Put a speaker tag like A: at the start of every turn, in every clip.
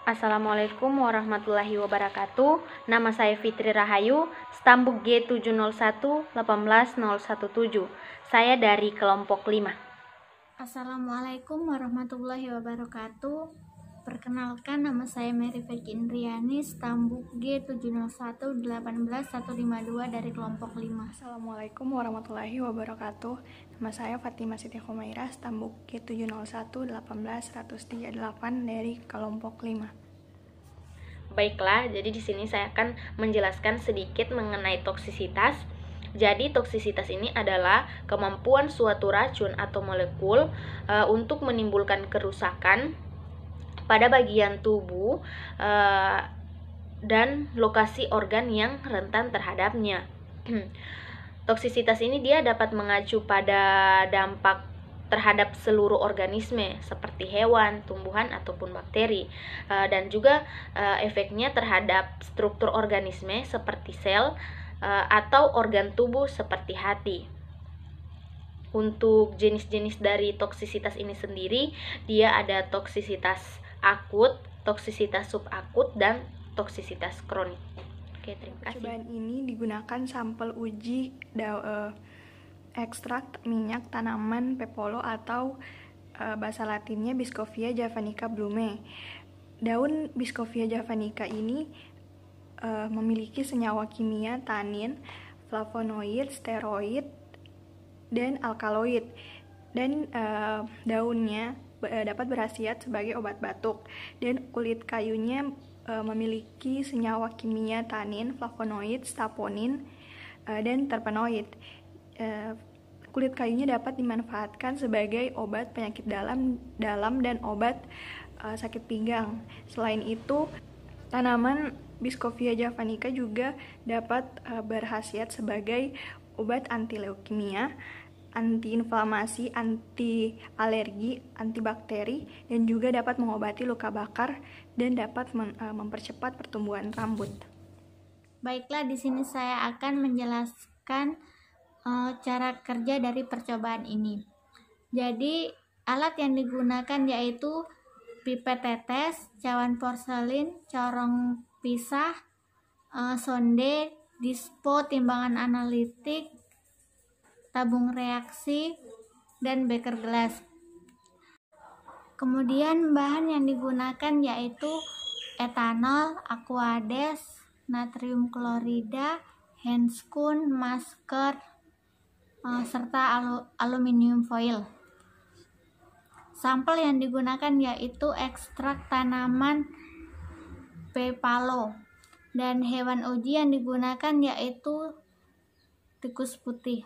A: Assalamualaikum warahmatullahi wabarakatuh. Nama saya Fitri Rahayu, stambuk G701-18017. Saya dari kelompok 5.
B: Assalamualaikum warahmatullahi wabarakatuh. Perkenalkan, nama saya Mary Feki Indriani, stambuk G701-18152 dari kelompok 5.
C: Assalamualaikum warahmatullahi wabarakatuh. Nama saya Fatimah Siti Khumairah, stambuk G701-18138 dari kelompok 5.
A: Baiklah, jadi di sini saya akan menjelaskan sedikit mengenai toksisitas. Jadi toksisitas ini adalah kemampuan suatu racun atau molekul untuk menimbulkan kerusakan pada bagian tubuh dan lokasi organ yang rentan terhadapnya. Toksisitas ini dia dapat mengacu pada dampak terhadap seluruh organisme seperti hewan, tumbuhan, ataupun bakteri, dan juga efeknya terhadap struktur organisme seperti sel atau organ tubuh seperti hati. Untuk jenis-jenis dari toksisitas ini sendiri, dia ada toksisitas akut, toksisitas subakut, dan toksisitas kronik. Oke, terima kasih.
C: Percobaan ini digunakan sampel uji ekstrak minyak tanaman pepolo atau bahasa latinnya Biscovia javanica blume. Daun Biscovia javanica ini memiliki senyawa kimia tanin, flavonoid, steroid, dan alkaloid, dan daunnya dapat berkhasiat sebagai obat batuk, dan kulit kayunya memiliki senyawa kimia tanin, flavonoid, saponin, dan terpenoid. Kulit kayunya dapat dimanfaatkan sebagai obat penyakit dalam dan obat sakit pinggang. Selain itu, tanaman Biscovia javanica juga dapat berkhasiat sebagai obat anti leukemia, anti-inflamasi, anti-alergi, antibakteri, dan juga dapat mengobati luka bakar dan dapat mempercepat pertumbuhan rambut.
B: Baiklah, di sini saya akan menjelaskan cara kerja dari percobaan ini. Jadi, alat yang digunakan yaitu pipet tetes, cawan porselin, corong pisah, sonde, dispo, timbangan analitik, tabung reaksi, dan beker gelas. Kemudian bahan yang digunakan yaitu etanol, aquades, natrium klorida, handscoon, masker, serta aluminium foil. Sampel yang digunakan yaitu ekstrak tanaman pepalo, dan hewan uji yang digunakan yaitu tikus putih.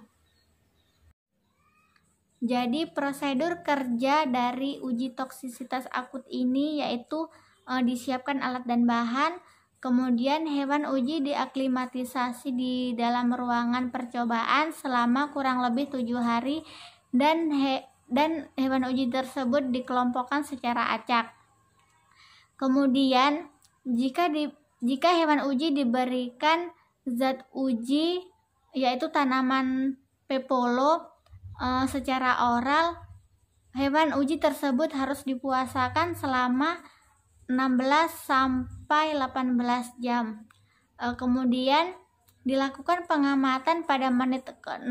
B: Jadi prosedur kerja dari uji toksisitas akut ini yaitu disiapkan alat dan bahan, kemudian hewan uji diaklimatisasi di dalam ruangan percobaan selama kurang lebih 7 hari, dan hewan uji tersebut dikelompokkan secara acak. Kemudian jika hewan uji diberikan zat uji yaitu tanaman pepolo secara oral, hewan uji tersebut harus dipuasakan selama 16 sampai 18 jam. Kemudian dilakukan pengamatan pada menit ke-0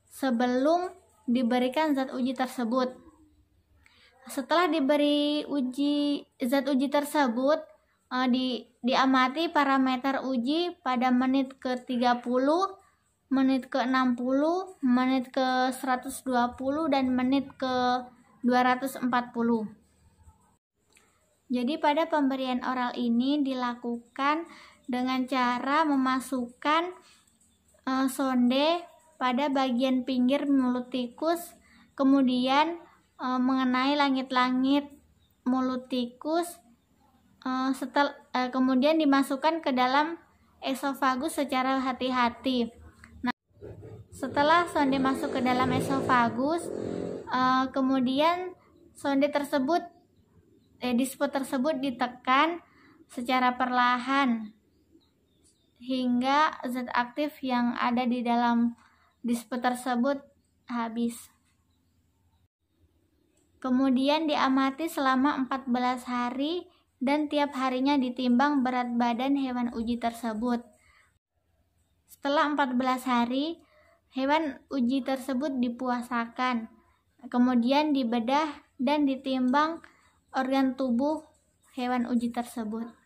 B: sebelum diberikan zat uji tersebut. Setelah diberi zat uji tersebut, diamati parameter uji pada menit ke-30, menit ke-60, menit ke-120, dan menit ke-240. Jadi pada pemberian oral ini dilakukan dengan cara memasukkan sonde pada bagian pinggir mulut tikus, kemudian mengenai langit-langit mulut tikus, kemudian dimasukkan ke dalam esofagus secara hati-hati. Setelah sonde masuk ke dalam esofagus, kemudian dispo tersebut ditekan secara perlahan hingga zat aktif yang ada di dalam dispo tersebut habis. Kemudian diamati selama 14 hari dan tiap harinya ditimbang berat badan hewan uji tersebut. Setelah 14 hari, hewan uji tersebut dipuasakan, kemudian dibedah dan ditimbang organ tubuh hewan uji tersebut.